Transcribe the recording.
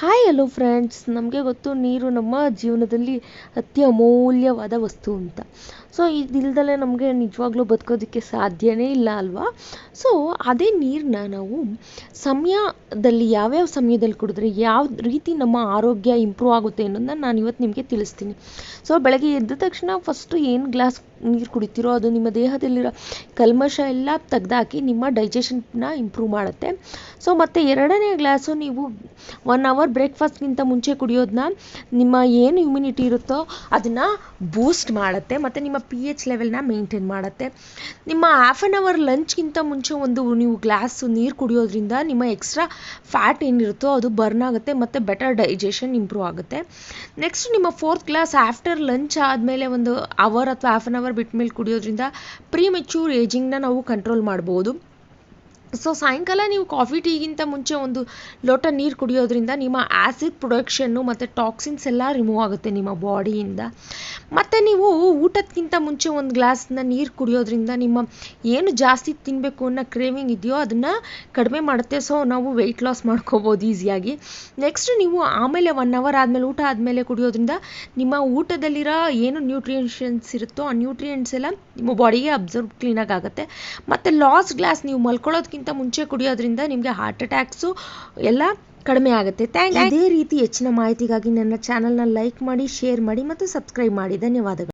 Hi hello friends, ನಮಗೆ ಗೊತ್ತು ನೀರು ನಮ್ಮ ಜೀವನದಲ್ಲಿ ಅತಿ ಅಮೂಲ್ಯವಾದ ವಸ್ತು ಅಂತ. ಸೊ ಇದಿಲ್ದಲೇ ನಮಗೆ ನಿಜವಾಗ್ಲೂ ಬದುಕೋದಕ್ಕೆ ಸಾಧ್ಯನೇ ಇಲ್ಲ ಅಲ್ವಾ. ಸೊ ಅದೇ ನೀರನ್ನ ನಾವು ಸಮಯದಲ್ಲಿ ಯಾವ್ಯಾವ ಸಮಯದಲ್ಲಿ ಕುಡಿದ್ರೆ ಯಾವ ರೀತಿ ನಮ್ಮ ಆರೋಗ್ಯ ಇಂಪ್ರೂವ್ ಆಗುತ್ತೆ ಅನ್ನೋದನ್ನ ನಾನು ಇವತ್ತು ನಿಮಗೆ ತಿಳಿಸ್ತೀನಿ. ಸೊ ಬೆಳಗ್ಗೆ ಎದ್ದ ತಕ್ಷಣ ಫಸ್ಟು ಏನು ಗ್ಲಾಸ್ ನೀರು ಕುಡಿತೀರೋ ಅದು ನಿಮ್ಮ ದೇಹದಲ್ಲಿರೋ ಕಲ್ಮಶ ಎಲ್ಲ ತೆಗೆದಾಕಿ ನಿಮ್ಮ ಡೈಜೆಷನ್ನ ಇಂಪ್ರೂವ್ ಮಾಡುತ್ತೆ. ಸೊ ಮತ್ತು ಎರಡನೇ ಗ್ಲಾಸು ನೀವು 1 ಅವರ್ ಬ್ರೇಕ್ಫಾಸ್ಟ್ಗಿಂತ ಮುಂಚೆ ಕುಡಿಯೋದನ್ನ ನಿಮ್ಮ ಏನು ಇಮ್ಯುನಿಟಿ ಇರುತ್ತೋ ಅದನ್ನು ಬೂಸ್ಟ್ ಮಾಡುತ್ತೆ ಮತ್ತು ನಿಮ್ಮ pH ಲೆವೆಲ್ನ ಮೇಂಟೈನ್ ಮಾಡುತ್ತೆ. ನಿಮ್ಮ ಹಾಫ್ ಆನ್ ಅವರ್ ಲಂಚ್ಗಿಂತ ಮುಂಚೆ ನೀವು ಗ್ಲಾಸು ನೀರು ಕುಡಿಯೋದ್ರಿಂದ ನಿಮ್ಮ ಎಕ್ಸ್ಟ್ರಾ ಫ್ಯಾಟ್ ಏನಿರುತ್ತೋ ಅದು ಬರ್ನ್ ಆಗುತ್ತೆ ಮತ್ತು ಬೆಟರ್ ಡೈಜೆಷನ್ ಇಂಪ್ರೂವ್ ಆಗುತ್ತೆ. ನೆಕ್ಸ್ಟ್ ನಿಮ್ಮ 4th ಗ್ಲಾಸ್ ಆಫ್ಟರ್ ಲಂಚ್ ಆದಮೇಲೆ 1 ಅವರ್ ಅಥವಾ ಹಾಫ್ ಆನ್ ಅವರ್ ಬಿಟ್ಟ ಮೇಲೆ ಕುಡಿಯೋದ್ರಿಂದ ಪ್ರೀಮೆಚ್ಯೂರ್ ಏಜಿಂಗ್ನ ನಾವು ಕಂಟ್ರೋಲ್ ಮಾಡ್ಬೋದು. ಸೊ ಸಾಯಂಕಾಲ ನೀವು ಕಾಫಿ ಟೀಗಿಂತ ಮುಂಚೆ 1 ಲೋಟ ನೀರು ಕುಡಿಯೋದ್ರಿಂದ ನಿಮ್ಮ ಆ್ಯಸಿಡ್ ಪ್ರೊಡಕ್ಷನ್ನು ಮತ್ತು ಟಾಕ್ಸಿನ್ಸ್ ಎಲ್ಲ ರಿಮೂವ್ ಆಗುತ್ತೆ ನಿಮ್ಮ ಬಾಡಿಯಿಂದ. ಮತ್ತು ನೀವು ಊಟಕ್ಕಿಂತ ಮುಂಚೆ 1 ಗ್ಲಾಸ್ನ ನೀರು ಕುಡಿಯೋದ್ರಿಂದ ನಿಮ್ಮ ಏನು ಜಾಸ್ತಿ ತಿನ್ನಬೇಕು ಅನ್ನೋ ಕ್ರೇವಿಂಗ್ ಇದೆಯೋ ಅದನ್ನು ಕಡಿಮೆ ಮಾಡುತ್ತೆ. ಸೊ ನಾವು ವೆಯ್ಟ್ ಲಾಸ್ ಮಾಡ್ಕೋಬೋದು ಈಸಿಯಾಗಿ. ನೆಕ್ಸ್ಟ್ ನೀವು ಆಮೇಲೆ 1 ಅವರ್ ಆದಮೇಲೆ ಊಟ ಆದಮೇಲೆ ಕುಡಿಯೋದ್ರಿಂದ ನಿಮ್ಮ ಊಟದಲ್ಲಿರೋ ಏನು ನ್ಯೂಟ್ರಿಯೆಂಟ್ಸ್ ಇರುತ್ತೋ ಆ ನ್ಯೂಟ್ರಿಯೆಂಟ್ಸ್ ಎಲ್ಲ ನಿಮ್ಮ ಬಾಡಿಗೆ ಅಬ್ಸರ್ವ್ ಕ್ಲೀನಾಗಿ ಆಗುತ್ತೆ. ಮತ್ತು ಲಾಸ್ಟ್ ಗ್ಲಾಸ್ ನೀವು ಮಲ್ಕೊಳ್ಳೋದಕ್ಕಿಂತ ಮುಂಚೆ ಕುಡಿಯೋದ್ರಿಂದ ನಿಮಗೆ ಹಾರ್ಟ್ ಅಟ್ಯಾಕ್ಸು ಎಲ್ಲ ಕಡಿಮೆ ಆಗುತ್ತೆ. ಇದೇ ರೀತಿ ಹೆಚ್ಚಿನ ಮಾಹಿತಿಗಾಗಿ ನನ್ನ ಚಾನಲ್ನ ಲೈಕ್ ಮಾಡಿ, ಶೇರ್ ಮಾಡಿ ಮತ್ತು ಸಬ್ಸ್ಕ್ರೈಬ್ ಮಾಡಿ. ಧನ್ಯವಾದಗಳು.